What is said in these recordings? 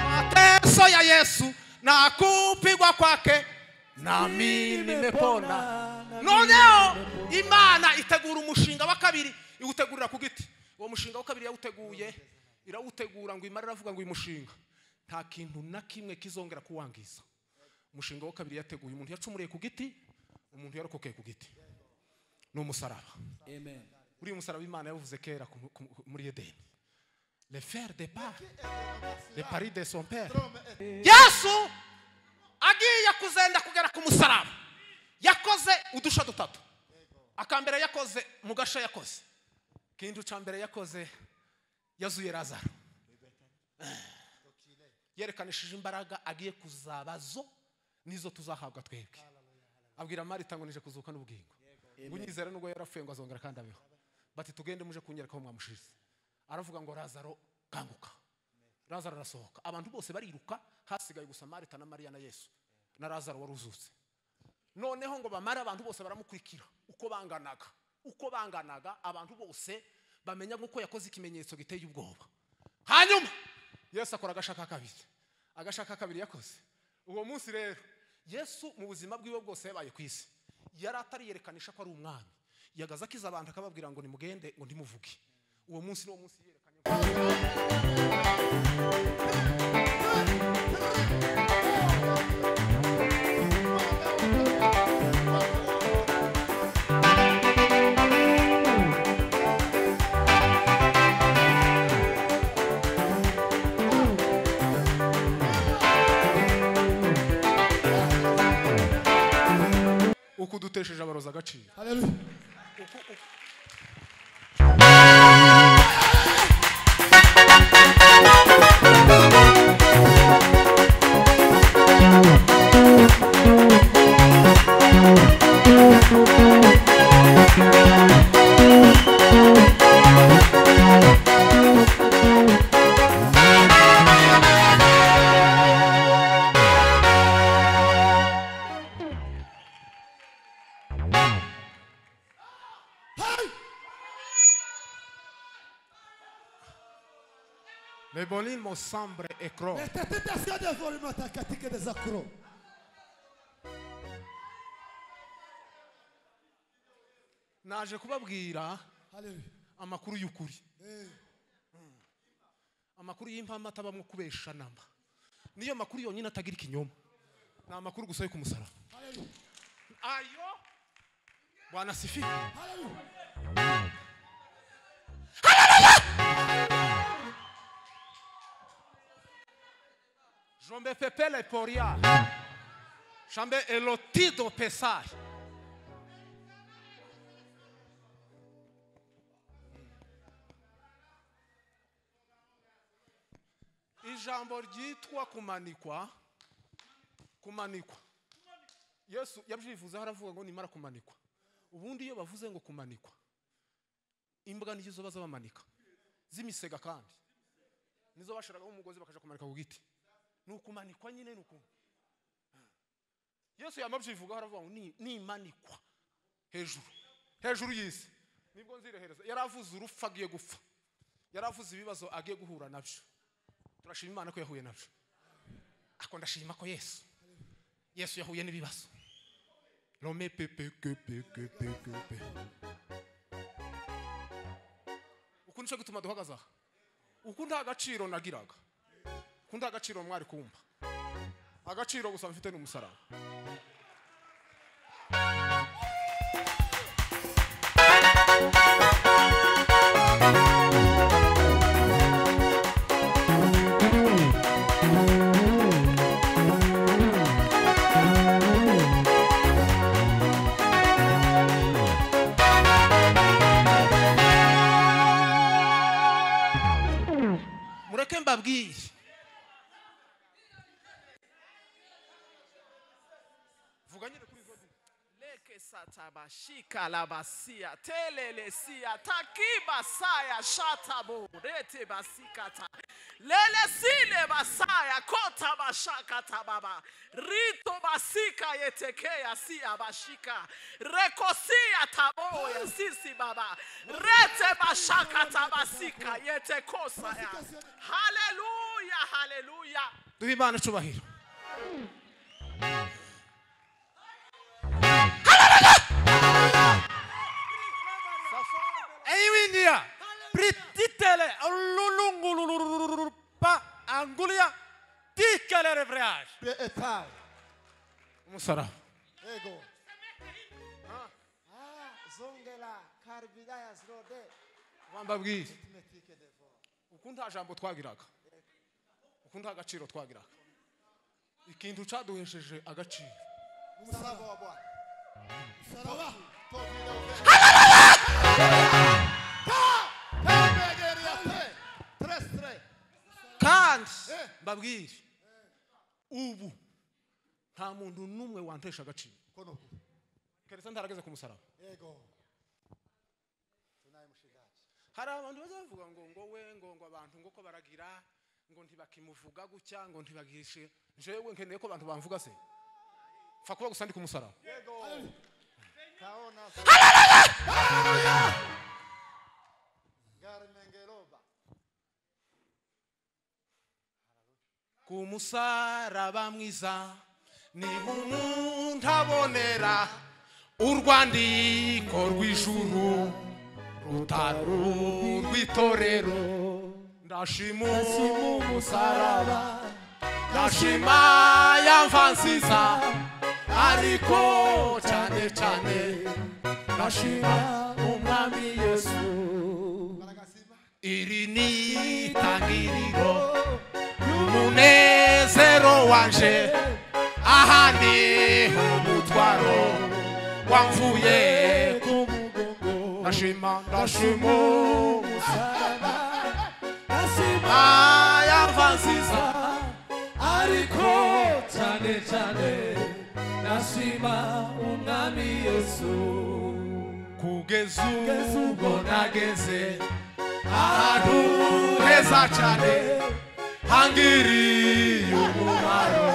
mateso ya Yesu na kupigwa kwake nami nimepona. Noneho Imana itegura umushinga wa kabiri, iwutegurira ku giti. Uwo mushinga wa kabiri yawuteguye, irawutegura ngo Imana iravuga ngo uyu mushinga nta kintu na kimwe kizongera kuwangiza. Umushinga wa kabiri yateguye, umuntu yacumuriye ku giti, umuntu yarokokeye ku giti, no musaraba. Amen. Uri musaraba Imana yavuze kera muri Edeni. Le fer de part, le pari de son père. Yesu agiye kuzenda kugera ku musaraba, yakoze udusha dutatu. Akambere yakoze mugasha, yakoze kintu cyambere, yakoze yazuye Lazaro, yerekanishije imbaraga agiye kuzabazo nizo tuzahabwa twebwe. Abwira Marita ngo nije kuzuka n'ubugingo, bunyizera nubwo yarapfuye ngo azongera kandi abeho. Bati tugende muje kunyereka aho mwamushize. Aravuga ngo Lazaro kanguka. Lazaro arasohoka, abantu bose bariruka, hasigaye gusa Marita na Maria na Yesu na Lazaro waruzutse. Noneho ngo bamara abantu bose baramukurikira, uko banganaga abantu bose bamenya nguko yakoze ikimenyetso giteye ubwoba. Hanyuma Yesu akora agashaka kabiri yakoze. Uwo munsi rero Yesu mu buzima bwiwe bwose yabaye kwisi, yari atari yerekanisha ko ari umwami. Yagaza kiza abantu akababwira ngo nimugende ngo ndimuvuge. Uwo munsi no munsi yerekanye ukudutesheje abaroza agaciro. Haleluya. Le bolismo sombre e cro. Naje kubabwira amakuru y'ukuri, amakuru y'impamvu atabamwe kubesha namba. Niyo makuru yonyine atagira ikinyoma, na amakuru gusa yo kumusaraba. Ayo Bwana sifi. Jombe pepele poria, jambe elotido pesai. Ijambo ryitwa kumanikwa. Yesu yabyivuze haravuga ngo nimara kumanikwa. Ubundi iyo bavuze ngo kumanikwa, imbwa nizo baza bamanika zimisega, kandi nizo bashiraga umugozi bakaja kumanika ku giti. Nukumanikwa nyine nuko Yesu yamabyivuga haravuga ngo nimanikwa hejuru y'isi nibwo nzirehereza. Yaravuze urupfu agiye gupfa, yaravuze ibibazo agiye guhura nabyo. Turashima Imana ko yahuye nabyo. Ako ndashima ko Yesu yahuye n'ibibazo. Rome pepe. Uku nico gituma duhagaza. Uku nta gaciro nagiraga, kunda agaciro mwari kumva. Agaciro gusa mfite n'umusaraba. Mureke mbabwire, vuga nyine kuri zodi leke sa Satabashika labasia telelesia takiba saya shatabo rete basikata lele sile basaya kota bashaka tababa rito basika yetekea sia bashika rekosia taboya sisi baba rete bashaka tabasika yetekosa ya. Hallelujah, hallelujah. Duhe Imana icyubahiro. India, prititele, lulungulurupa, angulia, tikele refreage. Musara. Ego. Zongela karbidaya zrode. Wamba bwize. Ukunda jambo twagiraga. Ukunda agaciro twagiraga. Ikintu caduhesheje agaciro. Musaraba wa Bwana. Musaraba. Kandi mbabwire ubu nta muntu numwe wantesha agaciro keretse ntarageze ku musaraba. Yego. Tunayimushigaje. Hari abantu bazavuga ngo abantu ngo ko baragira ngo ntibakimuvuga gutya ngo ntibagishe jewe nkeneye ko abantu bamvuga se fa kuba gusandi ku musaraba. Yego. Kaona. Garmengeroba. Ku musaraba mwiza ni umuntu abonera urwandiko rw'ijuru rutaru rw'itorero. Ndashima umusaraba ndashima yamva nziza ariko cyane cyane ndashima umwami Yesu. Iri ni itangiriro y'umunezero wanje ahandi umutwaro wamvuye ku mugongo. Ndashima umusaraba ndashima yamva nziza ariko cyane cyane ndashima umwami Yesu. Kugeza ubwo nageze ahantu heza cyane hangiriye umumaro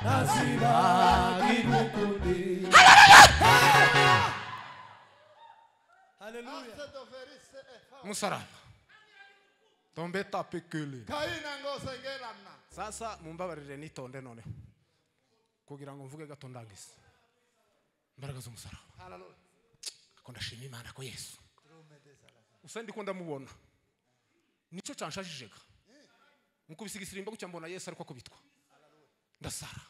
ntazibagira ukundi. Hallelujah. Musaraba tombe tapikuli. Kaina ngose ngelamna. Sasa mumbabarire nitonde none kugira ngo mvuge gato ndangize imbaraga z'umusaraba. Hallelujah. Ko ndashima Imana ko Yesu usendi ko ndamubona nico canshajijega nkuko bisigisira gucya mbona Yesu ariko akubitwa ndasara.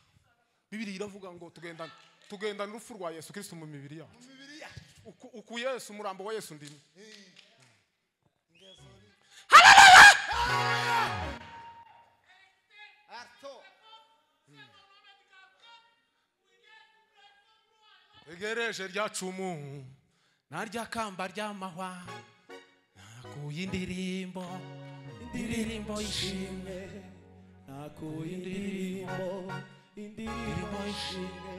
Bibiliya iravuga ngo tugenda n'urupfu rwa Yesu Kristo mu mibiri yacu. Uku Yesu umurambo wa Yesu ndimo. Arto. Egereje rya cumu narya kamba ry'amahwa nakuye indirimbo ishimwe nakuye indirimbo ishimwe.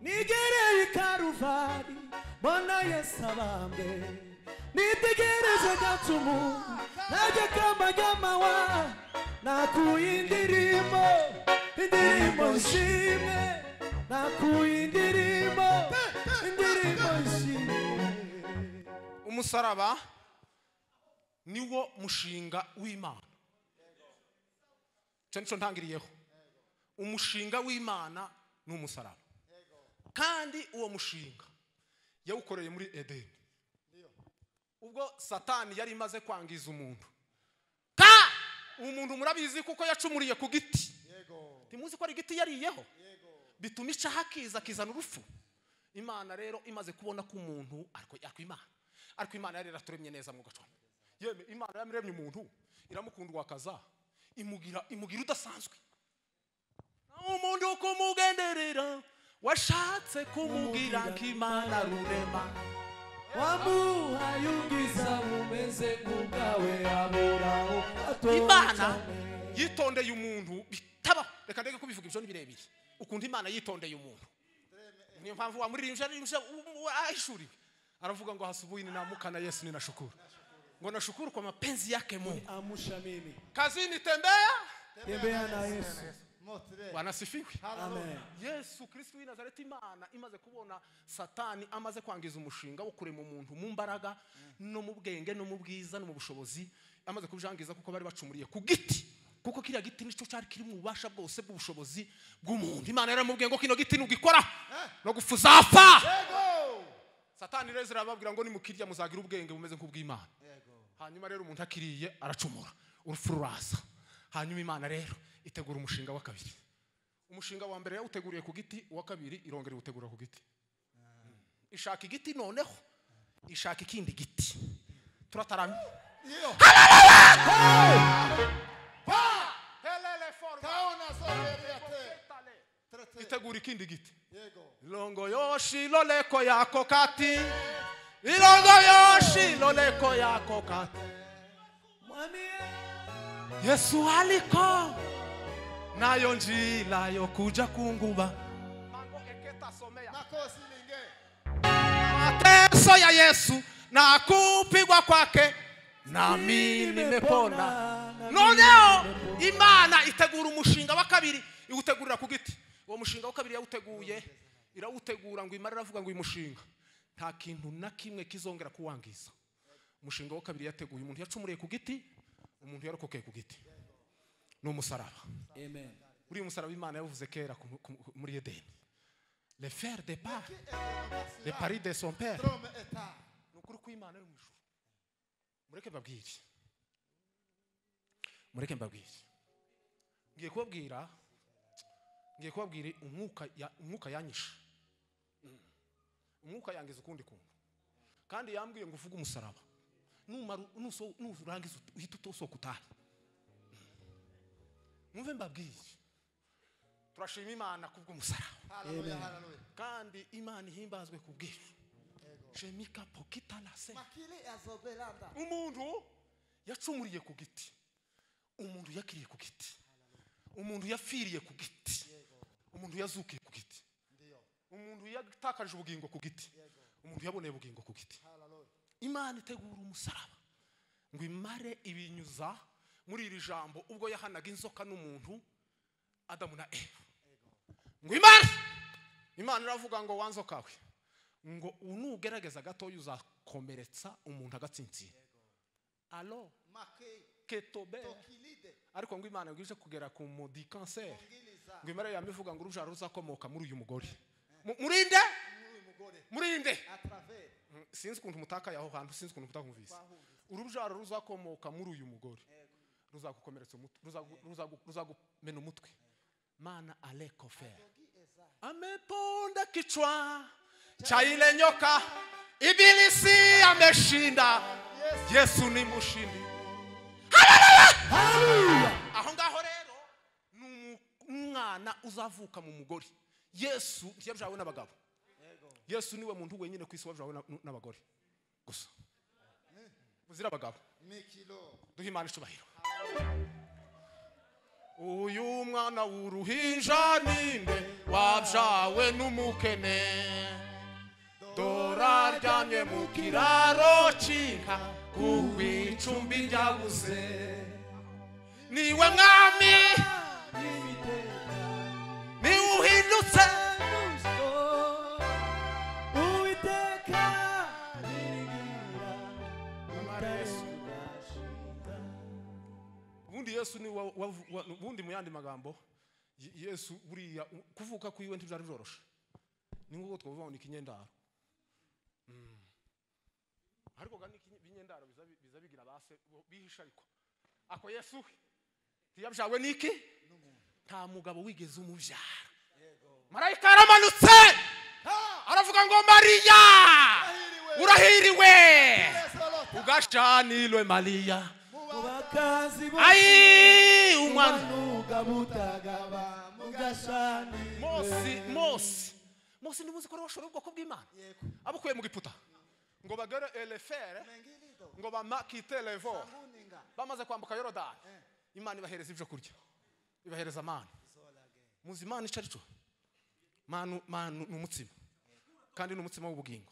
Nigereye Karuvari mbona Yesu abambwe nitegereje gacumu narya kamba ry'amahwa nakuye indirimbo ishimwe nakuye indirimbo ishimwe. Umusaraba niwo mushinga w'Imana. Cyo ntangiriyeho umushinga w'Imana n'umusaraba. Kandi uwo mushinga yawukoreye muri Edeni ubwo Satani yari imaze kwangiza umuntu. Umuntu murabizi kuko yacumuriye ku giti. Timuzi ko ari igiti yariyeho bituma icyaha kizana urupfu. Imana rero imaze kubona ko umuntu ariko Imana yari yaraturemye neza mu gaco. Yeme Imana yamiremye umuntu iramukunda wakaza imugira udasanzwe. Umuntu kumugenderera washatse kumugira nk'Imana rurema wamuhayungiza mumeze nk'ubwawe aboraho Imana yitondeye umuntu bitaba. Reka ndege kubivuga ibyo ni birebire. Ukunda Imana yitondeye umuntu niyo mpamvu wamuririmbye ahishuriwe aravuga ngo hasubuhi ninamukana Yesu ninashukuru ngo nashukuru kwa mapenzi yake Mungu. Amusha mimi. Kazini tembea na Yesu. Wanasifiwe. Amen. Yesu Kristo w'i Nazareti, Imana imaze kubona Satani amaze kwangiza umushinga wo kurema umuntu mu mbaraga no mu bwenge no mu bwiza no mu bushobozi, amaze kujangiza kuko bari bacumuriye ku giti, kuko kiriya giti nico cyari kiri mu bubasha bwose bw'ubushobozi bw'umuntu. Imana yaramubwiye ngo kino giti nugikora no gufuzapfa. Satani rero arababwira ngo nimukirya muzagira ubwenge bumeze nk'ubw'Imana. Hanyuma rero umuntu akiriye aracumura, urupfu ruraza. Hanyuma Imana rero itegura umushinga wa kabiri. Umushinga wa mbere yawuteguriye ku giti, uwa kabiri irongera utegura ku giti. Ishaka igiti noneho ishaka ikindi giti. Turataramye. Itegura ikindi giti. Longo yoshi loleko yako kati. Ilongo yoshi loleko yako kati. Yesu aliko nayo njila yo kuja kunguba. Mango eketa somea. Makosi linge. Mateso ya Yesu na kupigwa kwake nami nimepona. Noneho Imana itegura umushinga wa kabiri iwutegurira ku giti. Uwo mushinga wa kabiri yawuteguye irawutegura ngo Imana iravuga ngo uyu mushinga nta kintu na kimwe kizongera kuwangiza. Umushinga wa kabiri yateguye umuntu yacumuriye ku giti, umuntu yarokokeye ku giti. No musaraba. Amen. Uri umusaraba Imana yavuze kera muri Edeni. Le fer de part, le pari de son père. Nukuri ko Imana ari mu ijuru. Mureke mbabwire. Mureke mbabwire. Ngiye kubabwira umwuka yanyisha. Umwuka yangiza ukundi kuntu. Kandi yambwiye ngo uvuge umusaraba. Nurangiza uhita utosoka utahe. Mwumve mbabwire. Turashima Imana kubw'umusaraba. Haleluya, haleluya. Kandi Imana ihimbazwe kubwira. Jemika pokita la se. Makili azobelanda. Umuntu yacumuriye ku giti. Umuntu yakiriye ku giti. Umuntu yafiriye ku giti. Umuntu yazukiye ku giti. Umuntu yatakaje ubugingo ku giti. Umuntu yaboneye ubugingo ku giti. Imana itegura umusaraba ngo imare ibinyuza muri iri jambo ubwo yahanaga inzoka n'umuntu Adamu na Eva. Ngo Imana iravuga ngo wanzokawe ngo unugerageza gato yuzakomeretsa umuntu agatsintsira. Alo ketobe. Ariko ngo Imana ngije kugera ku modi cancer. Ngo Imana yamivuga ngo urujaro ruzakomoka muri uyu mugore. Murinde. Sinzi kuntu mutaka yaho hantu, sinzi kuntu mutakumvise. Urujaro ruzakomoka muri uyu mugore. Ruzagukomeretsa umutwe, ruzagumena umutwe. Mana aleko fer. Ameponda kichwa cha ile nyoka. Ibilisi ameshinda. Yesu ni mushindi. Haleluya. Aho ngaho rero n'umwana uzavuka mu mugore. Yesu ntiyabyawe n'abagabo. Yesu niwe muntu wenyine ku isi wabyawe n'abagore gusa. Buzira abagabo. Duhe Imana icubahiro. Uyu mwana w'uruhinja ninde wabyawe n'umukene. Dora aryamye mu kiraro cy'inka kuko icumbi ryabuze. Niwe mwami niwe uhindutse. Yesu ni wundi mu yandi magambo Yesu buriya kuvuka kwiwe ntibyari byoroshe. Ni ngo twavuga ngo ikinyendaro. Ariko gani ibinyendaro bizabigira base bihisha ariko. Ako Yesu ntiyabyawe niki? Nta mugabo wigeze umubyara. Marayika aramanutse. Aravuga ngo Maria urahiriwe. Ugashanilwe Maria. Ai umwana mutagaba mugashani. Mose nimuzi ko bashobora ubwoko bw'Imana. Abukuye mu giputa. Ngo bagere elefere. Ngo bamakite levo. Bamaze kwambuka Yorodani. Imana ibahereza ibyo kurya. Ibahereza amana. Muzi Imana icarico. Manu n'umutsima. kandi n'umutsima w'ubugingo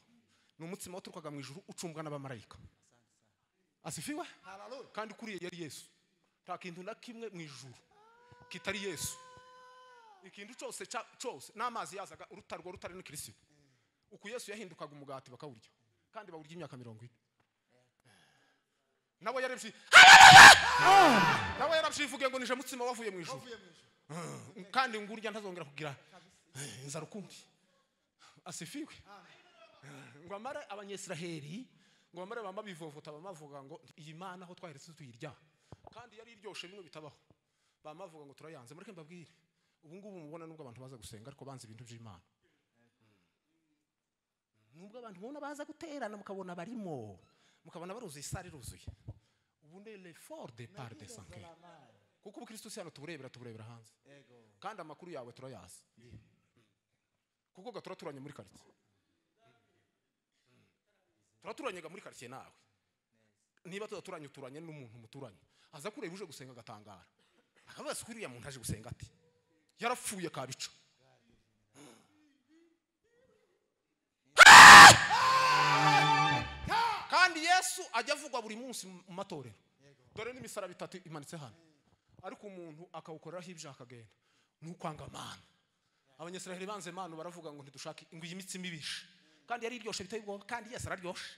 n'umutsima waturukaga mu ijuru ucumbwa n'abamarayika asifiwe Hallelujah. kandi kuriye yari Yesu nta kintu na kimwe mu ijuru kitari Yesu ikintu cyose n'amazi yazaga urutarwo rutari no Kristo uko Yesu yahindukaga umugati bakawurya kandi bawurya imyaka 40 nawe yarabyivuge ngo nije mutsima wavuye mu ijuru kandi ngurya ntazongera kugira inzara ukundi asifiwe ngo amare abanyesiraheli ngo amare bamba bivovota bamavuga ngo iyi mana aho twaheretse tuyirya kandi yari iryoshe bimwe bitabaho bamavuga ngo turayanze mureke mbabwire ubu ngubu mubona nubwo abantu baza gusenga ariko banze ibintu by'Imana nubwo abantu mubona baza guterana mukabona barimo mukabona baruzuye isari ruzuye ubu ne l'effort de part de santé kuko ubu Kristo cyane tuburebera hanze kandi amakuru yawe turayazi kuko gaturaturanye muri quartier turaturanye muri quartier nawe niba tuturanye n'umuntu muturanye aza kureba uje gusenga gatangara akavuga sikuriya muntu aje gusenga ati yarapfuye kabica kandi Yesu ajya avugwa buri munsi mu matorero dore n'imisaraba 3 imanitse hano ariko umuntu akawukoreraho ibyo akagenda n'ukwanga Mana abanyesiraheli banze Mana baravuga ngo ntidushake ngo iyi mitsi mibishe kandi yari iryoshe biteye ubwoba kandi Yesu araryoshe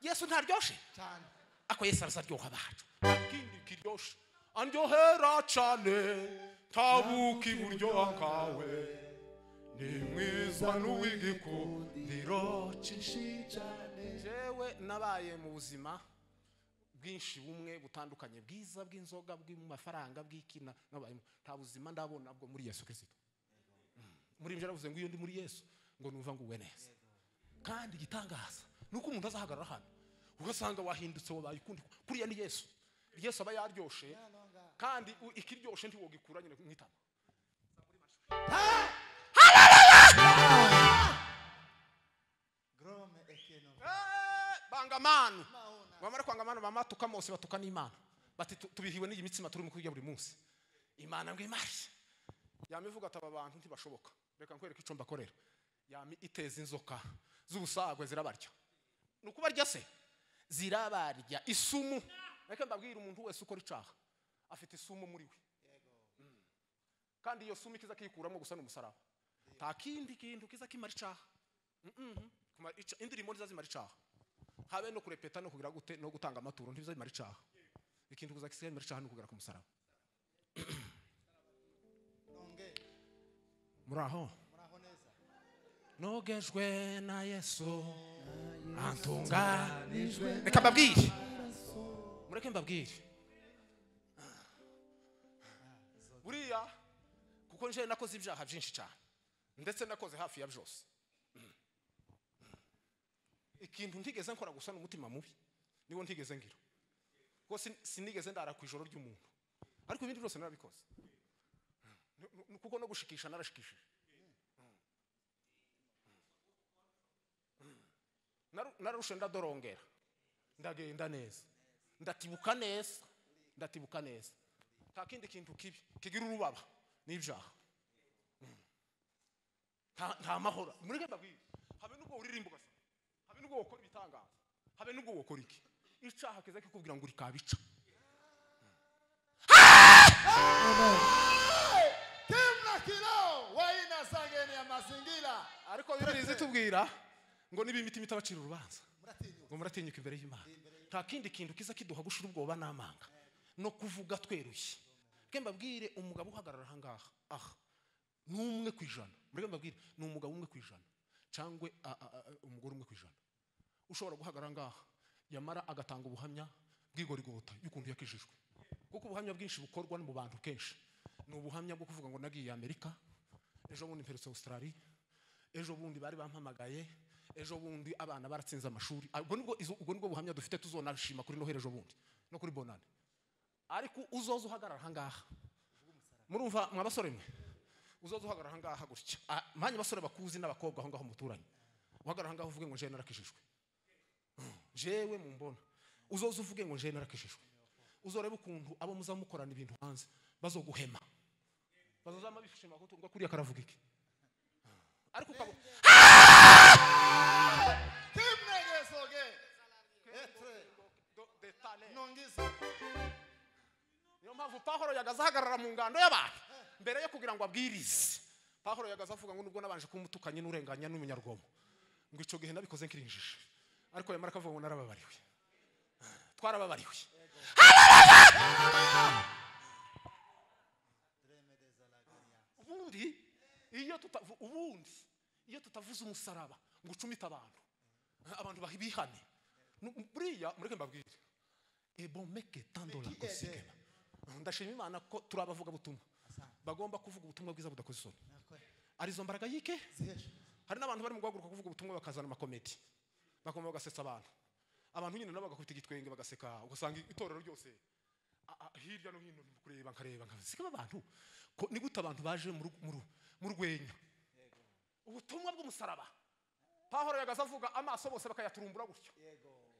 Yesu ntaryoshe cyane ako Yesu araryoha bacu kindi kiryoshe andyohera cyane tabuka iburyo akawe ni mwiza n'uw'igikundiro cyinshi cyane jewe nabaye mu buzima bwinshi bumwe butandukanye bwiza bw'inzoga bw'amafaranga bw'ikina nabaye nta buzima ndabona bwo muri Yesu Kristo muri ibyo navuze ngo iyo ndi muri Yesu ngo numva nguwe neza kandi gitangaza nuko umuntu azahagarara hano ugasanga wahindutse wabaye ukundi kuriya ni Yesu aba yaryoshe kandi ikiryoshe ntiwogikuranye n'itama Grome ekeno. bangamanu bamara kwangamanu bamatuka mose batuka n'Imana bati tubihiwe n'iyi mitsima turi mu kurya buri munsi Imana ngo imarishe yamivuga ataba abantu ntibashoboka reka nkwereka icyo mbakorera yami iteza inzoka z'ubusagwe zirabarya nuko barya se zirabarya isumu reka mbabwira umuntu wese ukora icaha afite isumu muri we kandi iyo sumu kiza kikuramo gusa n'umusaraba nta kindi kintu kiza kimara icaha indirimbo zazimara icaha habe no kurepeta no kugira gute no gutanga amaturo ntibizimara icaha ikintu kuza kisigaye imara icaha no kugera ku musaraba muraho neza nogejwe na Yesu antunganijwe reka mbabwire mureke mbabwire buriya kuko nje nakoze ibyaha byinshi cyane ndetse nakoze hafi ya byose ikintu ntigeze nkora gusa n'umutima mubi niwo ntigeze ngira kuko sinigeze ndara ku ijoro ry'umuntu ariko ibindi byose narabikoze kuko no gushikisha narashikishije narushe ndadorongera ndagenda neza ndatibuka neza nta kindi kintu kibi kigira urubaba n'ibyaha nta mahoro mureke mbabwire habe nubwo uririmba ugasa habe nubwo wokora ibitangaza habe nubwo wokora iki icaha kiza kikubwira ngo uri kabica kimna kilo waina sageni ya mazingira ariko birize tubwira ngo niba imitima itabacira urubanza muratinyuka ngo muratinyuka imbere y'Imana nta kindi kintu kiza kiduha gushira ubwoba n'amanga no kuvuga tweruye reke mbabwire umugabo uhagarara hangaha n'umwe kwijana mureke mbabwire ni umugabo umwe kwijana cyangwe umugore umwe kwijana ushobora guhagarara ngaha yamara agatanga ubuhamya bw'igorigota y'ukuntu yakijijwe kuko ubuhamya bwinshi bukorwa mu bantu kenshi ni ubuhamya bwo kuvuga ngo nagiye Amerika ejo bundi mperutse Australia ejo bundi bari bampamagaye ejo bundi abana baratsinze amashuri ubwo nibwo buhamya dufite tuzonashima kuri Noheli ejo bundi no kuri Bonane ariko uzoza uhagarara hangaha murumva mwabasore mwe uzoza uhagarara hangaha gutya manye basore bakuzi n'abakobwa aho ngaho muturanye uhagarara hangaha uvuge ngo je narakijijwe jewe mumbona uzoza uvuge ngo je narakijijwe uzoreba ukuntu abo muzamukorana ibintu hanze bazoguhema bazozama bifishima ko kuriya karavuga iki ariko ukabo Kimnegesoge. Etre. Nongiza. niyo mpamvu Pawulo yagaza ahagarara mu ngando y'abantu mbere yo kugira ngo abwirize. Pawulo yagaza avuga ngo nubwo nabanje kumutukanye n'urenganya n'umunyargomo ngo ico gihe nabikoze nkirinjije ariko yamara kavuga ngo narababariwe. Twarababariwe. Ubundi iyo tutavuze umusaraba ngo ucumita abantu bahibihane buriya mureke mbabwire ebomeke tandola kosigena. Ndashima Imana ko turabavuga butumwa bagomba kuvuga ubutumwa bwiza budakoze isoni. Arizo mbaraga yike hari n'abantu bari mu guhaguruka kuvuga ubutumwa bakazana amakomedi bagomba bagasetsa abantu nyine nabo bagakubita igitwenge bagaseka ugasanga itorero ryose hirya no hino kureba nkareba nkasika abantu ko ni gute abantu baje mu rwenyo ubutumwa bw'umusaraba. Pawulo yagaza avuga amaso bose bakayaturumbura gutyo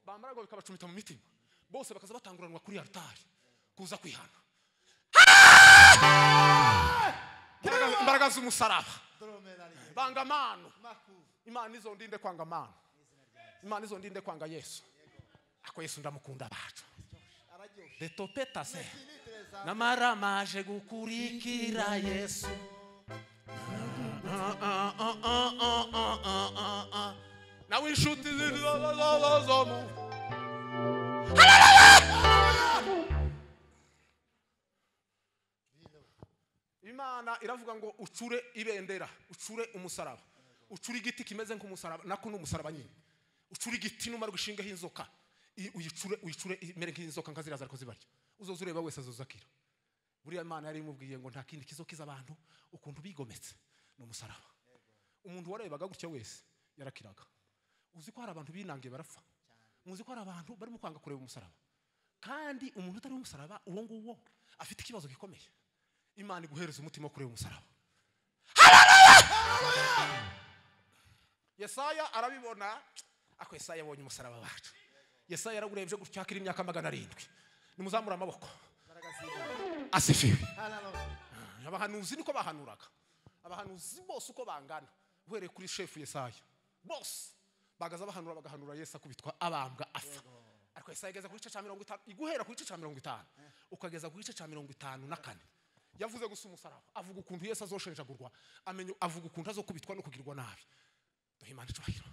bamara ngo bikabacumita mu mitima bose bakaza batanguranwa kuri altari kuza kwihana imbaraga z'umusaraba bangamano. Imana izo ndinde kwanga amano, Imana izo ndinde kwanga Yesu. Ako Yesu ndamukunda bacu detopeta se namaramaje gukurikira Yesu. Nawe inshuti z'omu Imana iravuga ngo ucure ibendera, ucure umusaraba, ucure igiti kimeze nk'umusaraba nako n'umusaraba nyine. Ucure igiti numara gushingaho inzoka uyicure imere nk'inzoka nkaziraza ariko zibarya uzoza ureba wese azozakira. Buriya Imana yari imubwiye ngo nta kindi kizokiza abantu ukuntu bigometse n'umusaraba. Umuntu warebaga gutya wese yarakiraga. Uzi ko hari abantu binangiye barapfa, muzi ko hari abantu barimo kwanga kureba umusaraba, kandi umuntu utari umusaraba uwo nguwo afite ikibazo gikomeye. Imana iguhereza umutima wo kureba umusaraba. Yesaya arabibona, ako Yesaya abonye umusaraba wacu. Yesaya yaragurebye gutya akiri imyaka 700. Nimuzamura amaboko asifiwe. Abahanuzi niko bahanuraga, abahanuzi bose uko bangana uhereye kuri chef Yesaya bose bagaza bagahanura Yesu akubitwa abambwa afa. Ariko Yesaya ageza kuri 50 iguhera kuri 50 ukageza kuri 54 yavuze gusa umusaraba, avuga ukuntu Yesu azoshenjagurwa, amenye avuga ukuntu azokubitwa no kugirwa nabi. Duhimana cyubahiro.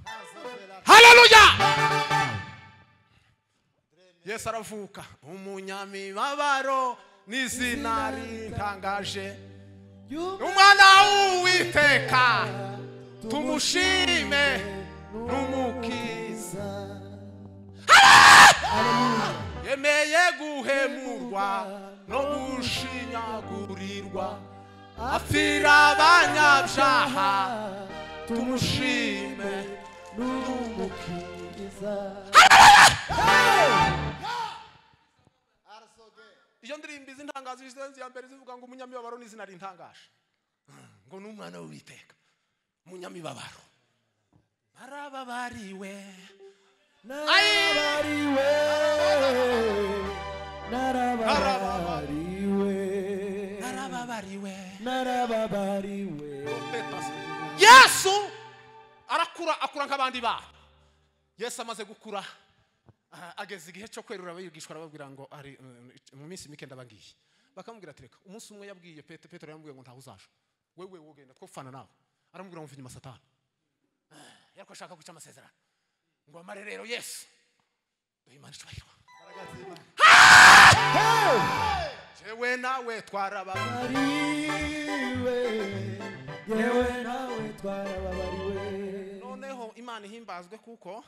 Haleluya. Yesu aravuka umunyamibabaro n'izina rintangaje, umwana w'Uwiteka tumushime n'umukiza. Yemeye guhemurwa no gushinyagurirwa apfira abanyabyaha tumushime n'umukiza. Iyo ndirimbo izintangazo izenzi ya mbere zivuga ngo umunyamibabaro n'izina rintangaje, ngo n'umwana w'Uwiteka umunyamibabaro narababariwe narababariwe narababariwe narababariwe narababariwe. Yesu akura nk'abandi bana. Yesu amaze gukura ageze igihe cyo kwerura abigishwa arababwira ngo ari mu minsi mike ndabangiye. Bakamubwira ati reka umunsi umwe yabwiye Petero yamubwiye ngo ntaho uzaje wewe wogenda twofana nawe. Aramubwira ngo mvinyuma Satani yariko ashaka kwica amasezerano ngo amare rero Yesu duhimana cyubahiro. Jewe nawe twarababariwe, yewe nawe twarababariwe. Noneho Imana ihimbazwe kuko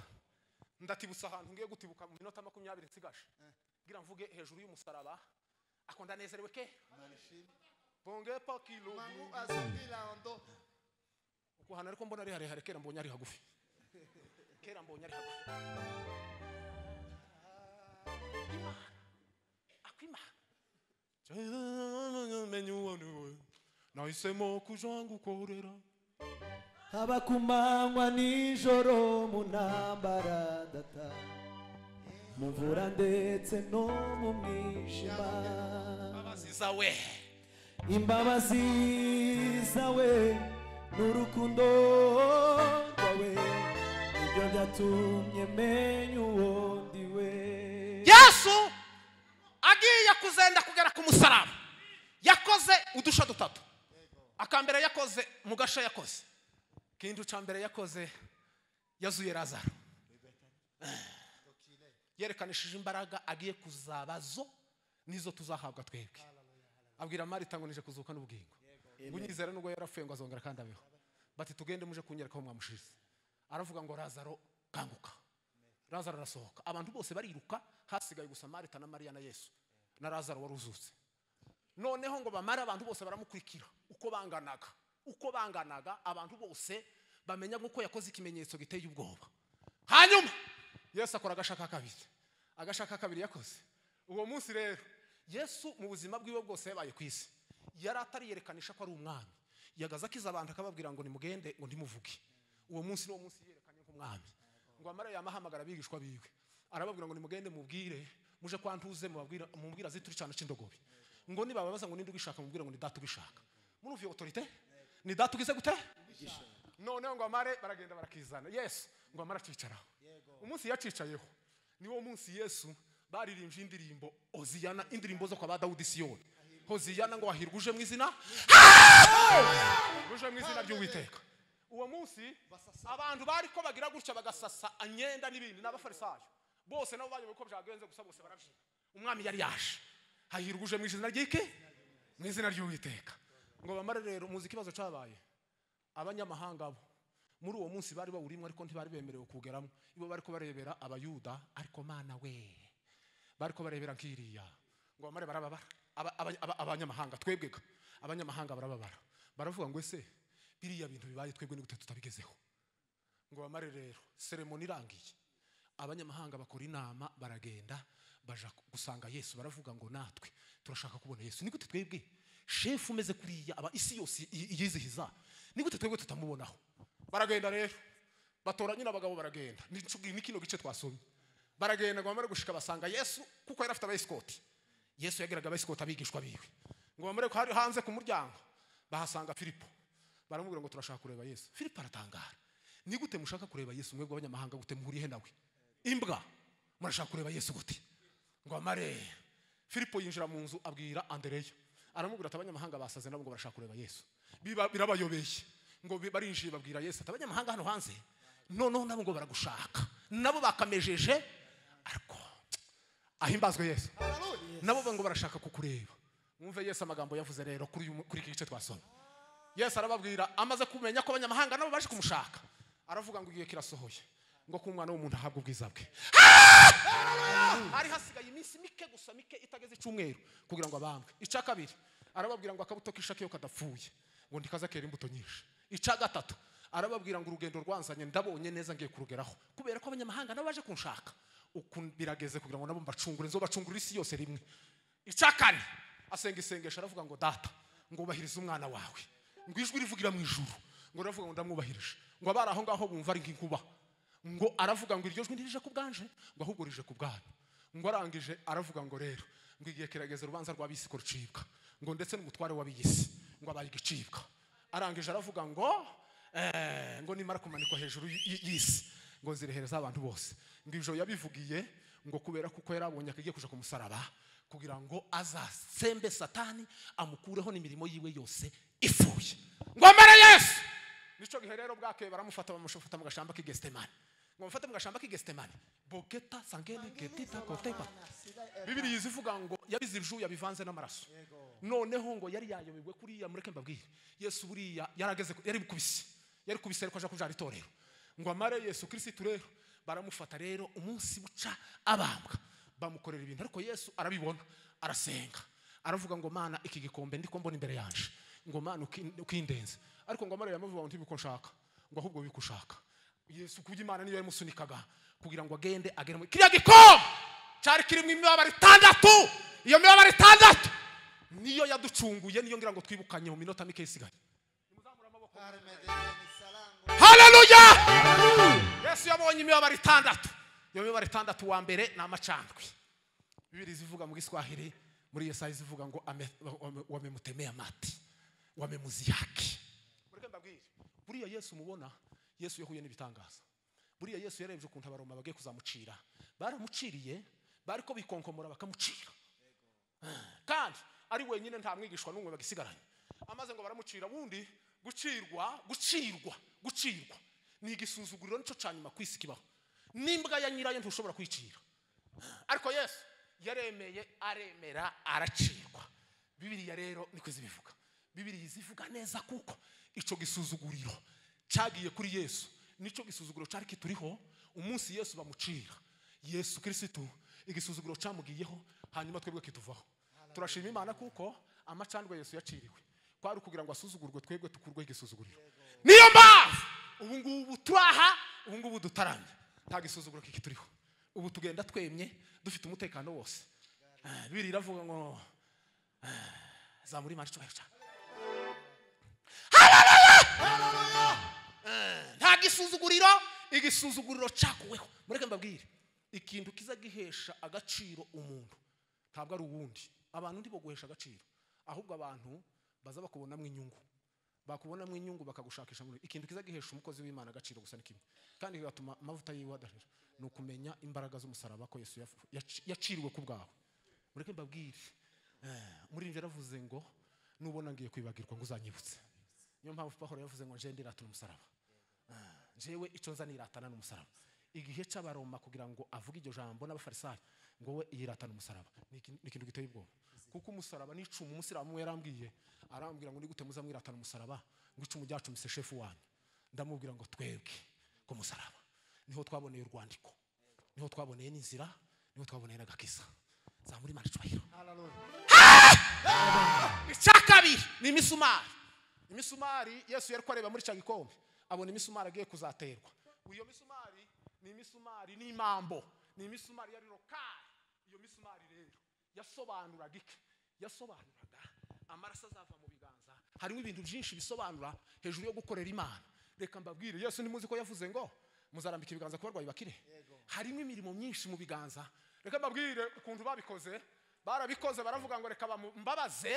ndatibutsa ahantu ngiye gutibuka mu minota 20 nsigaje ngira mvuge hejuru y'umusaraba akonda nezerewe ke bonge pa kilo Mangu azongila ondo. ukuhana ariko mbona ari harehare kera mbonye ari hagufi kera mbonye ari hagufi. Imana menyuwe nahisemo kujangu korera haba kumanywa nijoro mu ntambara data, mu mvura ndetse no mu mwijima. abaziza we Imbabazi zawe n'urukundo rwawe nibyo byatumye menya uwo ndiwe. Yesu agiye kuzenda kugera ku musaraba yakoze udusha dutatu. Akambere yakoze mu gasha yakoze kintu cyambere yakoze yazuye Lazaro yerekanishije imbaraga agiye kuzabazo nizo tuzahabwa twebwe. Abwira Marita ngo nije kuzuka n'ubugingo bunyizera nubwo yarapfuye ngo azongera kandi abeho. Bati tugende muje kunyereka aho mwamushize. Aravuga ngo Lazaro kanguka. Lazaro arasohoka. Abantu bose bariruka hasigaye gusa Marita na Maria na Yesu na Lazaro waruzutse. Noneho ngo bamara abantu bose baramukurikira uko banganaga abantu bose bamenya uko yakoze ikimenyetso giteye ubwoba. Hanyuma Yesu akora agashaka kabiri yakoze. Uwo munsi rero Yesu mu buzima bwiwe bwose yabaye kwisi yari atari yerekanisha ko ari umwami. Yagaza kiza abantu akababwira ngo nimugende ngo ndimuvuge. Uwo munsi no munsi yerekanye nk'umwami. Ngo amara yamahamagara bigishwa biwe arababwira ngo nimugende mubwire muje kwantuze mubwira zituri cyane c'indogobe. Ngo niba babaza ngo ninde ugishaka mubwira ngo ni data ugishaka. Muruviye autorité ni data ugize gute? None ngo amare baragenda barakizana. Yesu ngo amara cicaraho. Umunsi yacicayeho niwo munsi Yesu baririmbye indirimbo Hoziyana, indirimbo zo kwa ba Dawudi Siyoni. Hoziyana ngo wahirwa uje mu izina uje mu izina ry'Uwiteka. Uwo munsi abantu bari ko bagira gutya bagasasa anyenda n'ibindi n'abafarisayo bose nabo baje uko byagenze gusa bose barabyina. Umwami yari yaje hahirwa uje mu izina ry'iki mu izina ry'Uwiteka. Ngo bamare rero muzi kibazo cyabaye abanyamahanga bo muri uwo munsi bari bawurimwe ariko ntibari bemerewe kugeramo. Ibo bari ko barebera abayuda ariko mana we bari ko barebera nkiriya. Ngo bamare barababara abanyamahanga twebwega abanyamahanga barababara baravuga ngo ese biriya bintu bibaye twebwe n'igute tutabigezeho. Ngo bamare rero ceremony irangiye abanyamahanga bakora inama baragenda baja gusanga Yesu baravuga ngo natwe turashaka kubona Yesu. Nigute twebwe chef umeze kuriya aba isi yose yizihiza nigute twebwe tutamubonaho. Baragenda rero batora nyina abagabo baragenda ni kino gice twasomye. Baragenda ngo bamare gushika basanga Yesu kuko yari afite abayescoti. Yesu yagiraga abayescoti abigishwa biwe. Ngo bamare ko hari hanze ku muryango bahasanga Filipo. Baramubwira ngo turashaka kureba Yesu. Filipo aratangara. Nigute mushaka kureba Yesu mwebwe abanyamahanga gute muhuriye nawe? Imbwa murashaka kureba Yesu gute? Ngo amare Filipo yinjira mu nzu abwira Andereya. Aramubwira ati abanyamahanga basaze nabo ngo barashaka kureba Yesu. Birabayobeye. Ngo barinjiye babwira Yesu ati abanyamahanga hano hanze noneho nabo ngo baragushaka. Nabo bakamejeje ariko ahimbazwe Yesu. Nabo ngo barashaka kukureba. Mwumve Yesu amagambo yavuze rero kuri iki gice twasoma. Yesu arababwira amaze kumenya ko abanyamahanga nabo baje kumushaka. Aravuga ngo igihe kirasohoye ngo ku mwana w'umuntu ahabwa ubwiza bwe. Hari hasigaye iminsi mike gusa mike itageze icyumweru kugira ngo abambwe. Ica kabiri arababwira ngo akabuto kishake yo kadapfuye ngo ndikaza kera imbuto nyinshi. Ica gatatu arababwira ngo urugendo rwanzanye ndabonye neza ngiye kurugeraho kubera ko abanyamahanga nabo baje kunshaka. Uku birageze kugira ngo nabo mbacungure nzo bacungura isi yose rimwe. Ica kane asenga isengesho aravuga ngo data ngo ubahirize umwana wawe. Ngo ijwi rivugira mu ijuru ngo aravuga ngo ndamwubahirije. Ngo abari aho ngaho bumva ari nk'inkuba. Ngo aravuga ngo iryo jwi ndirije ku bwanje ngo ahubwo rije ku bwanyu. Ngo arangije aravuga ngo rero ngo igihe kirageze urubanza rw'abisi ko rucibwa. Ngo ndetse n'umutware w'abiyisi ngo abaye igicibwa. Arangije aravuga ngo nimara kumanikwa hejuru y'isi ngo nzirehereza abantu bose. Ngo ijoro yabivugiye ngo kubera kuko yarabonye akagiye kuja ku musaraba kugira ngo azasembe Satani amukureho n'imirimo yiwe yose ifuye. Ngo amara Yesu nico gihe rero bwake baramufata bamushofata mu gashamba k'Igestemani. Ngo mufate mu gashamba k'Igestemani bogeta sangene getita kotepa. Bibiri yizivuga ngo yabizirju yabivanze n'amaraso. Noneho ngo yari yayobegwe kuriya mureke mbabwire Yesu buriya yarageze yari kubise ariko aja kujara itorero. Ngo amare Yesu Kristo rero baramufata rero umunsi buca abambwa bamukorera ibintu ariko Yesu arabibona arasenga aravuga ngo mana iki gikombe ndiko mbona imbere yanje ngo mana ukindenze ariko ngo amare yamuvuga ngo ntibiko nshaka ngo ahubwo bikushaka. Yesu kugira Imana niyo yamusunikaga kugira ngo agende agere mu kiriya gikombe cyari kirimo imibabaro 6. Iyo mibabaro 6 niyo yaducunguye niyo ngira ngo twibukanye mu minota mike isigaye. Nimuzamura amaboko. Haleluya. Yesu yabonye imibabaro 6. Iyo mibabaro 6 wa mbere na amacandwe. Bibiri zivuga mu Giswahili muri Yesaya zivuga ngo wamemutemea mati wamemuziaki. Mureke mbabwire buriya Yesu mubona, Yesu yahuye n'ibitangaza. Buriya Yesu yarebye ukuntu abaroma bagiye kuzamucira, baramuciriye, bariko bikonkomora bakamucira, kandi ari wenyine nta mwigishwa n'umwe bagisigaranye. Amaze ngo baramucira, bundi gucirwa ni igisuzuguriro nico cyanyuma kwisi kibaho. Nimbwa ya nyirayo ntushobora kwicira, ariko Yesu yaremeye, aremera, aracirwa. Bibiliya rero niko zibivuga. Bibiliya zivuga neza kuko ico gisuzuguriro cyagiye kuri Yesu, nico gisuzuguriro cyari kituriho umunsi Yesu bamucira. Yesu Kristo igisuzuguriro cyamugiyeho, hanyuma twebwe kituvaho. Turashima Imana kuko amacandwe Yesu yaciriwe kwari kugira ngo asuzugurwe, twebwe tukurwe igisuzuguriro. Niyo mpamvu ubu ngubu twaha, ubu ngubu dutaramye, nta gisuzuguro kikituriho. Ubu tugenda twemye dufite umutekano wose. Bibiliya iravuga ngo zamuri Imana cyubahiro cyane. Haleluya! Nta gisuzuguriro, igisuzuguriro cyakuweho. Mureke mbabwire, ikintu kiza gihesha agaciro umuntu ntabwo ari ubundi. Abantu ndibo guhesha agaciro, ahubwo abantu baza bakubonamwe inyungu, bakubonamwe inyungu bakagushakisha muri ikintu kiza gihesha umukozi w'Imana agaciro gusa n'ikimwe, kandi bigatuma amavuta yiwe adashira. No kumenya imbaraga z'umusaraba ko Yesu yaciriwe ku bwawe. Mureke mbabwire, muri nje ravuze ngo nubona ngiye kwibagirwa ngo uzanyibutse. Niyo mpamvu Pawulo yavuze ngo nje ndiratana umusaraba. Jewe ico nza niratana n'umusaraba. Igihe cy'abaroma kugira ngo avuge iryo jambo n'abafarisayo ngo we yiratana umusaraba, ni ikintu giteye ubwoba. Kuko umusaraba ni icumu. Umusiramu yarambwiye, arambwira ngo nigute muzamwiratana umusaraba, ngo icumu ryacu mise shefu wanyu. Ndamubwira ngo twebwe ku musaraba niho twaboneye urwandiko, niho twaboneye n'inzira, niho twaboneye n'agakiza. Zamuri Imana cyubahiro. Icyakabiri ni imisumari. Imisumari Yesu yari kwareba muri cya gikombe, abona imisumari agiye kuzaterwa. Iyo misumari ni imisumari n'imambo, ni imisumari yari rokari. Iyo misumari rero yasobanuraga iki? Yasobanuraga amaraso azava mu biganza. Harimo ibintu byinshi bisobanura hejuru yo gukorera Imana. Reka mbabwire, Yesu ni muzi ko yavuze ngo muzarambika ibiganza ku barwayi bakire. Harimo imirimo myinshi mu biganza. Reka mbabwire ukuntu babikoze. Barabikoze baravuga ngo reka bambabaze,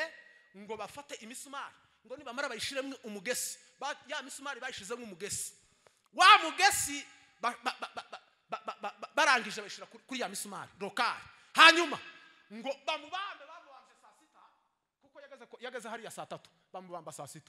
ngo bafate imisumari, ngo nibamara bayishiremo umugesi. Ya misumari bayishizemo umugesi, wa mugesi barangije bayishira kuri ya misumari rokari. Hanyuma ngo bamubambe saa sita, kuko yageze hariya saa 3, bamubamba saa 6,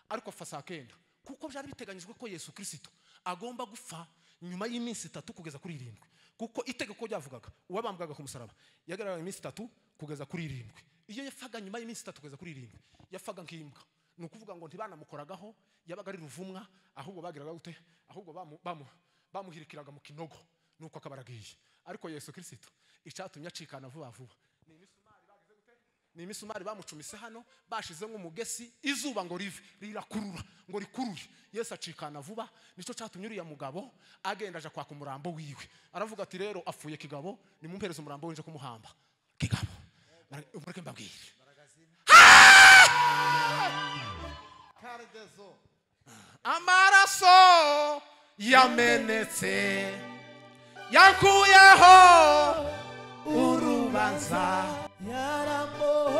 ariko fa saa 9, kuko byari biteganyijwe ko Yesu Kristo agomba gupfa nyuma y'iminsi 3 kugeza kuri 7, kuko itegeko ryavugaga uwabambwaga ku musaraba yagaragaye iminsi 3 kugeza kuri 7. Iyo yafaga nyuma y'iminsi 3 kugeza kuri 7, yafaga nk'imbwa. Ni ukuvuga ngo ntibanamukoragaho, yabaga ari ruvumwa, ahubwo bagiraga gute? Ahubwo bamuhirikiraga mu kinogo, nuko akabaragiye. Ariko Yesu Kristo icyatumye acikana vuba vuba ni imisumari bagize gute? Ni imisumari bamucumise hano, bashize nk'umugesi, izuba ngo rive rirakurura, ngo rikurure. Yesu acikana vuba, nico cyatumye uriya mugabo agenda aja kwa kumurambo wiwe. Aravuga ati rero apfuye kigabo, nimumpereze umurambo winje kumuhamba. Kigabo umureke mbabwire, amaraso yamenetse yankuyeho urubanza, yaramohoye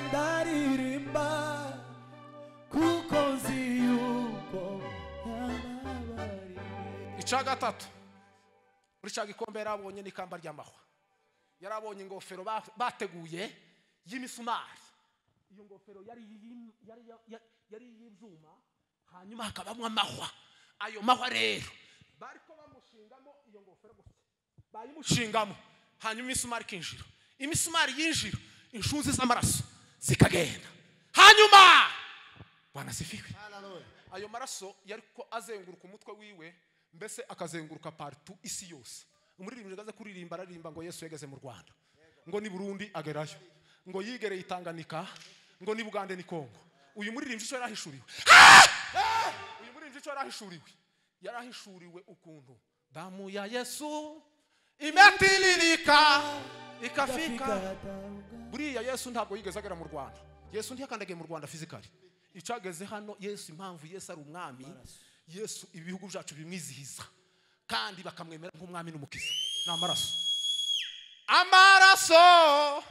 ndaririmba kuko nzi yuko yababariye. Icya gatatu, muri cya gikombe yarabonye n'ikamba ry'amahwa, yarabonye ingofero bateguye y'imisumari. Iyo ngofero yari y'ibyuma, hanyuma hakabamo amahwa. Ayo mahwa rero bariko bamushingamo iyo ngofero gusa, bayimushingamo, hanyuma imisumari kinjira. Imisumari yinjira, inshuzi z'amaraso zikagenda. Hanyuma Bwana sifiwe. Ayo maraso yariko azenguruka umutwe wiwe, mbese akazenguruka partout isi yose. Umuririmbyi gaze kuririmba, aririmba ngo Yesu yageze mu Rwanda, ngo ni Burundi agerayo, ngo yigereye Tanganyika, ngo ni Bugande ni Kongo. Uyu muririmbyi cyo yarahishuriwe. Uyu muririmbyi cyo yarahishuriwe ukuntu damu ya Yesu imetililika ikafika. Buriya Yesu ntabwo yigeze agera mu Rwanda. Yesu ntiyakandagiye mu Rwanda physically. Icageze hano Yesu, impamvu Yesu ari umwami, Yesu ibihugu byacu bimwizihiza kandi bakamwemera nk'umwami n'umukiza, ni amaraso. Amaraso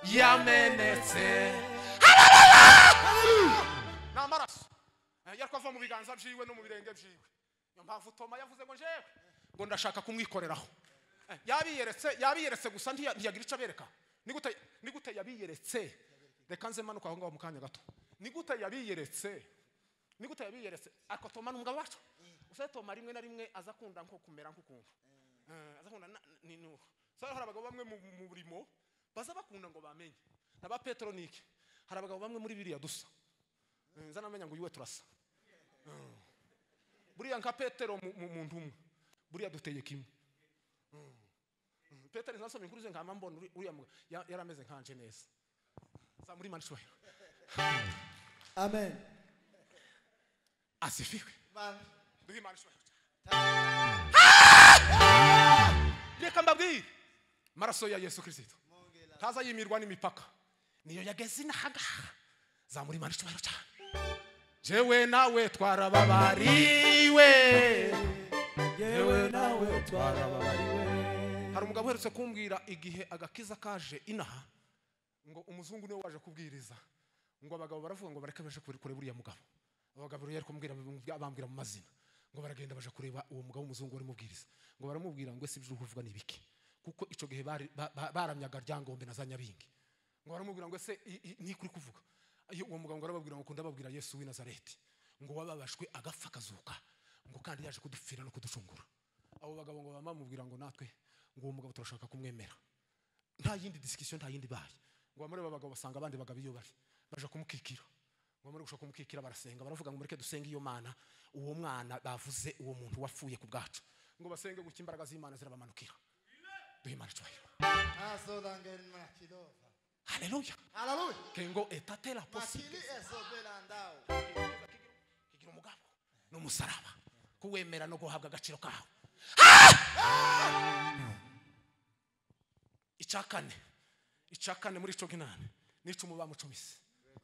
yamenetse, ni amaraso. yariko ava mu biganza byiwe no mu birenge byiwe. Niyo mpamvu Toma yavuze ngo jewe ngo ndashaka kumwikoreraho. Yabiyeretse gusa ntiyagira ico abereka. Nigute yabiyeretse? Reka nze manuka aho ngaho mu kanya gato. Nigute yabiyeretse? Ariko Toma n'umugabo wacu. Use Toma rimwe na rimwe azakunda nko kumera nk'ukuntu. Azakunda ni nuko. Sasa hari abagabo bamwe mu burimo baza bakunda ngo bamenye. Naba Petro niki. Hari abagabo bamwe muri biriya dusa. Nza namenya ngo yuwe turasa. Buriya nka Petero mu ntumwe. Buriya duteye kimwe. Petero nasomye inkuru ze nkama mbona uriya yarameze nkanje neza. Sa muri manishwe. Amen. Asifiwe. Amen. Duhi manishwe. Reka mbabwire maraso ya Yesu Kristo taza yimirwa n'imipaka niyo yageze inahaga za muri manishwe cyane. Jewe nawe twarababariwe. Yewe nawe twarababariwe. Hari umugabo uherutse kumbwira igihe agakiza kaje inaha ngo umuzungu niwe waje kubwiriza ngo abagabo baravuga ngo bareke baje kure buriya mugabo. Abagabo rero kumbwira bambwira mu mazina ngo baragenda baje kureba uwo mugabo umuzungu wari mubwiriza ngo baramubwira ngo ese ibyo kuvuga nibiki kuko ico gihe baramyaga ryangombe na za nyabingi ngo baramubwira ngo ese ni kuri kuvuga uwo mugabo ngo arababwira ngo kunda babwira Yesu w'i Nazareti ngo wababashwe agafa kazuka ngo kandi yaje kudupfira no kuducungura. Abo bagabo ngo bamamubwira ngo natwe ngo uwo mugabo turashaka kumwemera. Nta yindi discussion nta yindi baye ngo bamure babagabo basanga abandi bagabo iyo bari baje kumukikira ngo bamure gushaka kumukikira barasenga baravuga ngo mureke dusenge iyo mana uwo mwana bavuze uwo muntu wapfuye ku bwacu ngo basenge guki imbaraga z'Imana zirabamanukira. Duhimana cyahiro. Azodangeni makidova. Haleluya. Haleluya. Kengo etatela Makili possible. ezobela ndao. Kigira umugabo n'umusaraba kuwemera no guhabwa agaciro kawe. Icakane muri ico kinane nico mubamucumise.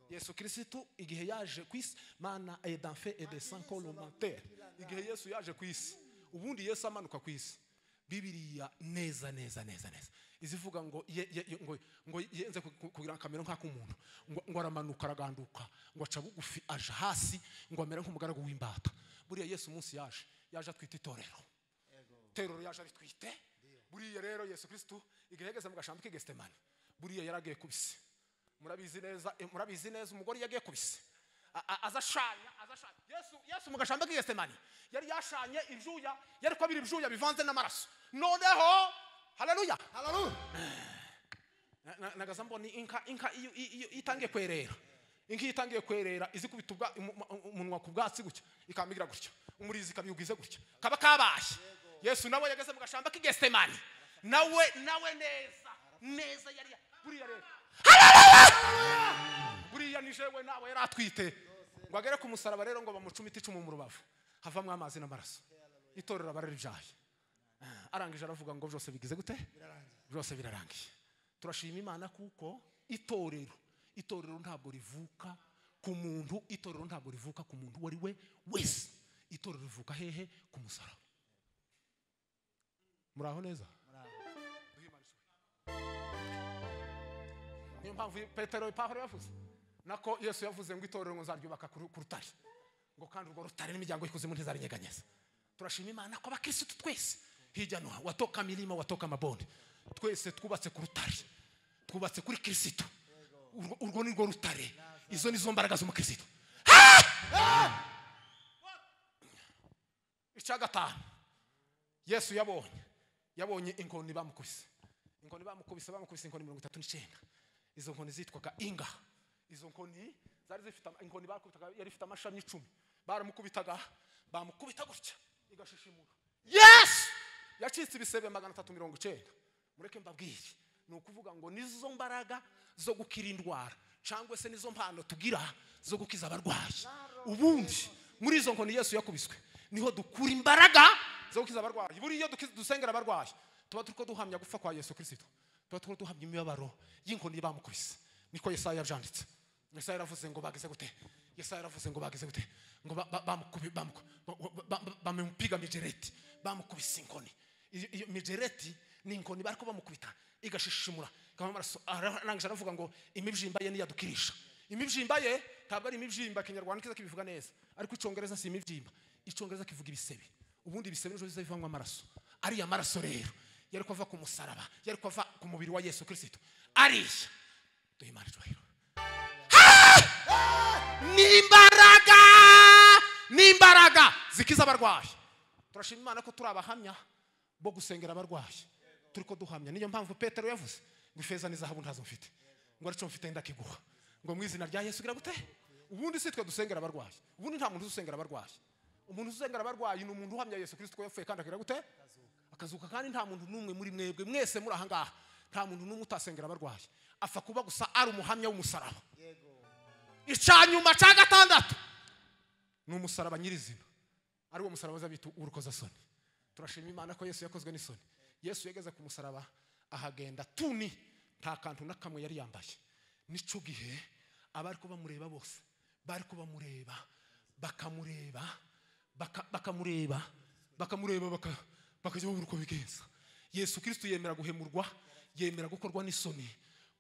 Yesu Kristo igihe yaje kwisi mana et d'enfer et de sang colomentaire. Igihe Yesu yaje kwisi ubundi Yesu amanuka kwisi. Bibiliya neza izivuga ngo yenze kugira kamera nk'akumuntu ngo aramanuka araganduka ngo aca bugufi aje hasi ngo amera nk'umugaragu w'imbata. Buriya Yesu umunsi yaje atwita itorero. Teroro yaje atwite. Buriya rero Yesu Kristo igihe yageze mu gashambi k'Getsemane buriya yaragiye kubise. Murabizi neza umugore yagiye kubise. Azashanya Yesu mu gashambi k'Getsemane yari yashanye ibyuya yari kwabira ibyuya bivanze n'amaraso. Noneho haleluya nagaza mboni inka itangiye kwerera. Inka itangiye kwerera izi kubitubwa umunwa ku bwatsi gutya ikamigira gutya umurizi kabiyugize gutya kaba kabaye. Yesu nawe yageze mu gashamba k'Getsemane nawe neza yari buriya rero buriya ni jewe nawe yari atwite ngo agere ku musaraba rero ngo bamucumite icumu mu rubavu havamwe amazi n'amaraso. Itorero bararibyaye arangije aravuga ngo byose bigize gute byose birarangiye. Turashima Imana kuko itorero ntabwo rivuka ku muntu. Itorero ntabwo rivuka ku muntu wari we wese. Itorero rivuka hehe ku musaraba. Muraho neza. Niyo mpamvu Petero Pawulo yavuze nako Yesu yavuze ngo itorero ngo nzaryubaka ku rutare ngo kandi urwo rutare n'imiryango y'ikuzimu ntizarinyeganyeza. Turashima Imana ko abakristo twese hirya no watoka milima watoka mabonde twese twubatse ku rutare twubatse kuri Kristo. Urwo ni rwo rutare. Izo nizo mbaraga z'umukristo. Icyagatanu Yesu yabonye inkoni bamukubise inkoni 39. Izo nkoni zitwaga inga. Izo nkoni zari zifite inkoni bakubitaga yari ifite amashami 10 baramukubitaga bamukubita gutya igashishimura. Yes yacitse ibisebe 390. Mureke mbabwire ni ukuvuga ngo nizo mbaraga zo gukira indwara cyangwa se nizo mpano tugira zo gukiza abarwayi. Ubundi muri izo nkoni Yesu yakubiswe niho dukura imbaraga zo gukiza abarwayi. Buri iyo dusengera abarwayi tuba turiko duhamya gupfa kwa Yesu Kristo. Tuba turiko duhamya imibabaro y'inkoni bamukubise. Niko Yesaya yabyanditse. Yesaya yaravuze ngo bagize gute ngo bamupiga mijereti bamukubise inkoni. Iyo mijereti ni inkoni bariko bamukubita igashishimura kama maraso. Arangije aravuga ngo imibyimba ye niyadukirisha. Imibyimba ye ntabwo ari imibyimba. Kinyarwanda kiza kibivuga neza, ariko icyongereza si imibyimba. Icyongereza kivuga ibisebe. Ubundi ibisebe nizo zivangwa amaraso. Ari amaraso rero yari kuva ku musaraba, yari kuva ku mubiri wa Yesu Kristo. Arisha duhimana cyubahiro. Nimbaraga zikiza abarwayi. Turashima Imana ko turi abahamya bo gusengera abarwayi. Turiko duhamya. Niyo mpamvu Petero yavuze ngo ifeza n'izahabu ntazo mfite, ngo arico mfite ndakiguha, ngo mu izina rya Yesu gira gute. Ubundi sitwe dusengera abarwayi. Ubundi nta muntu usengera abarwayi. Umuntu usengera abarwayi ni umuntu uhamya Yesu Kristo ko yapfuye kandi akira gute akazuka. Kandi nta muntu numwe muri mwebwe mwese muri ahangaha, nta muntu numwe utasengera abarwayi. Afa kuba gusa ari umuhamya w'umusaraba. Icanyuma cya gatandatu ni umusaraba nyirizina, ari wo musaraba zabitu urukozasoni. Turashima Imana ko Yesu yakozwe n'isoni. Yesu yageze ku musaraba ahagenda tuni, nta kantu na kamwe yari yambaye. Nico gihe abari ko bamureba bose, bari ko bamureba bakamureba bakajya babura uko bigenza. Yesu Kristo yemera guhemurwa, yemera gukorwa n'isoni,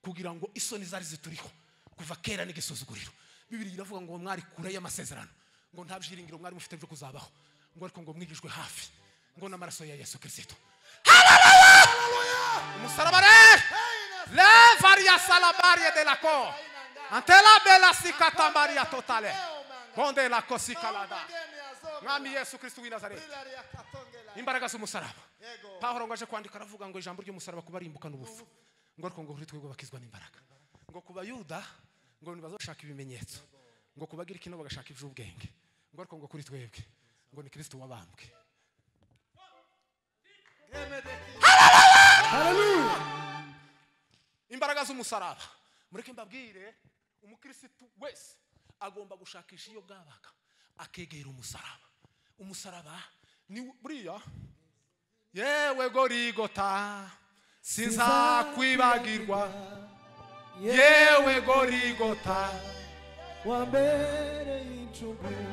kugira ngo isoni zari zituriho kuva kera n'igisuzuguriro. Bibiliya iravuga ngo mwari kure y'amasezerano, ngo nta byiringiro mwari mufite byo kuzabaho, ngo ariko ngo mwigijwe hafi ngo n'amaraso ya Yesu Kristo. Haleluya! Umusaraba le varia salabaria de la cor antela bella sikata maria totale bonde la kosikalada. Mwami Yesu Kristo w'i Nazareti, imbaraga z'umusaraba. Pawulo ngo aje kwandika aravuga ngo ijambo ry'umusaraba kuba rimbuka n'ubufu, ngo ariko ngo kuri twebwe bakizwa n'imbaraga. Ngo kuba Yuda ngo nibazoshaka ibimenyetso, ngo kubagira ikino bagashaka ivy'ubwenge, ngo ariko ngo kuri twebwe ngo ni Kristo wabambwe. Haleluya! Imbaraga z'umusaraba. Mureke mbabwire, umukristo wese agomba gushakisha iyo bwabaga akegera umusaraba. Umusaraba ni buriya, yewe Gorigota sinza kwibagirwa, yewe Gorigota wambere inchugu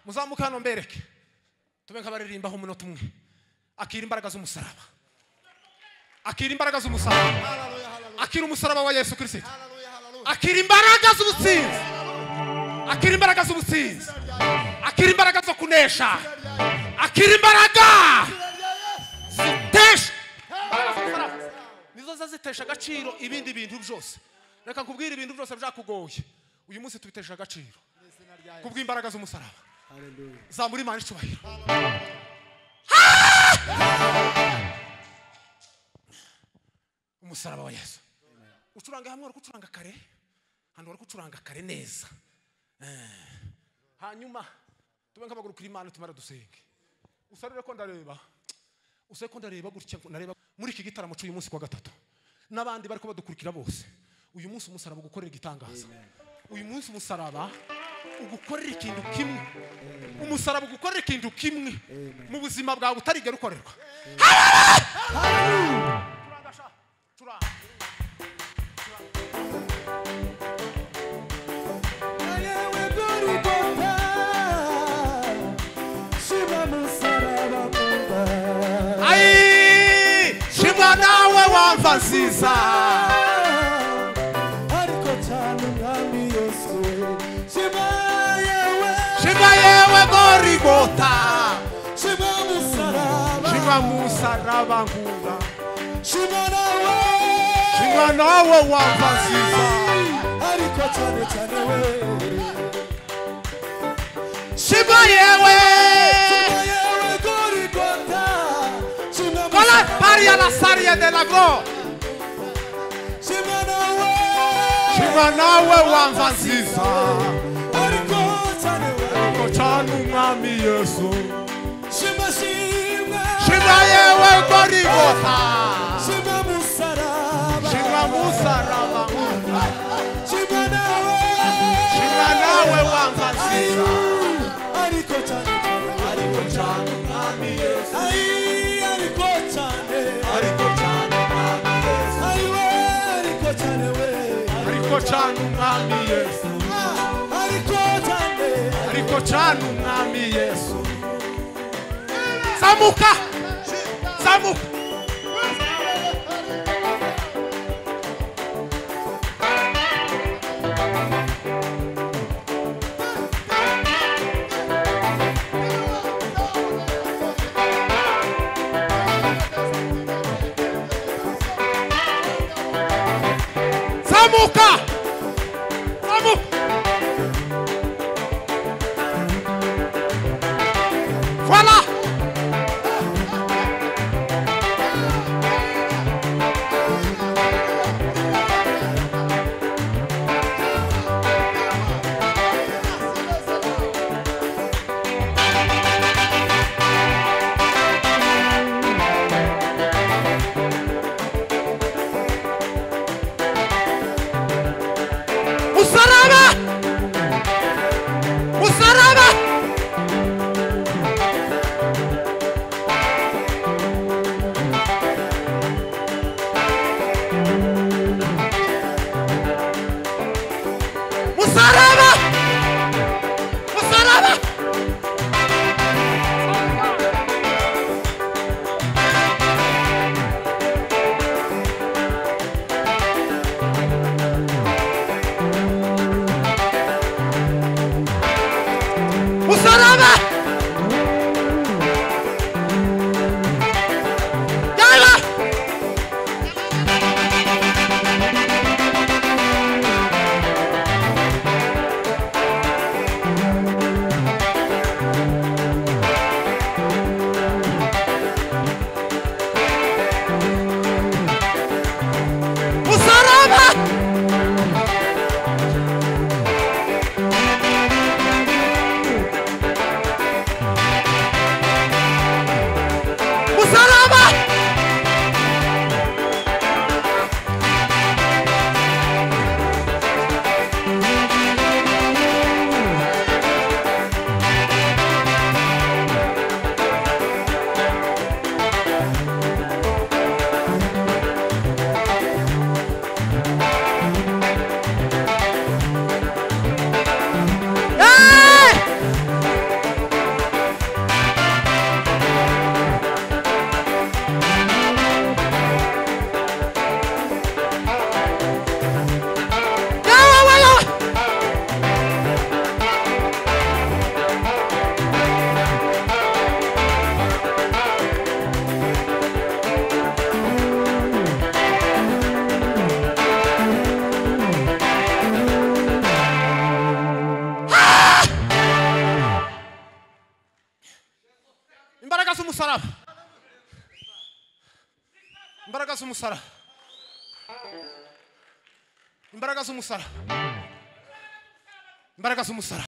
muzamuke hano mbereke tube nk'abaririmbaho umunota umwe. Akira imbaraga z'umusaraba, akira imbaraga z'umusaraba, akira umusaraba wa Yesu Kristo, akira imbaraga z'ubutsinzi, akira imbaraga z'ubutsinzi, akira imbaraga zo kunesha, akira imbaraga zitesha. Nizo zazitesha agaciro ibindi bintu byose. Reka nkubwire ibintu byose byakugoye uyu munsi tubitesha agaciro kubw'imbaraga z'umusaraba. Haleluya! Zamuri Imana icyubahiro. Umusaraba wa Yesu. Ucuranga hamwe, uri gucuranga kare, hano uri gucuranga kare neza. Hanyuma tube nk'abagurukira Imana tumara dusenge. Usarire ko ndareba, useye ko ndareba gutya, nareba muri iki gitaramo cy'uyu munsi kwa gatatu n'abandi bari ko badukurikira bose. Uyu munsi umusaraba gukorera igitangaza. Uyu munsi umusaraba ugukorera ikintu kimwe, umusaraba ugukorera ikintu kimwe mu buzima bwawe utarigera ukorerwa. Ai, shima nawe wamva nziza, ariko cyane umwami Yesu, shima yewe Gorigota, shima musaraba, shima musaraba nkunda, shima nawe wamva nziza, ariko cyane cyane we, shima yewe Gorigota, con la paria la saria de la gloria, shimwa nawe shimwa nawe wamva nziza ariko cyane we ariko cyane umwami Yesu shimwa shimwa shimwa yewe Golgotha shimwa musaraba shimwa musaraba shimwa nawe wamva nziza ariko cyane ariko cyane umwami Yesu ariko cyane umwami Yesu ayiwe ariko cyane we ariko cyane umwami Yesu ariko cyane umwami Yesu zamuka zamuka zamuka zamuka voilà musaraba musaraba musaraba musaraba musaraba yalla musaraba musaraba imbaraga z'umusaraba imbaraga z'umusaraba imbaraga z'umusaraba imbaraga z'umusaraba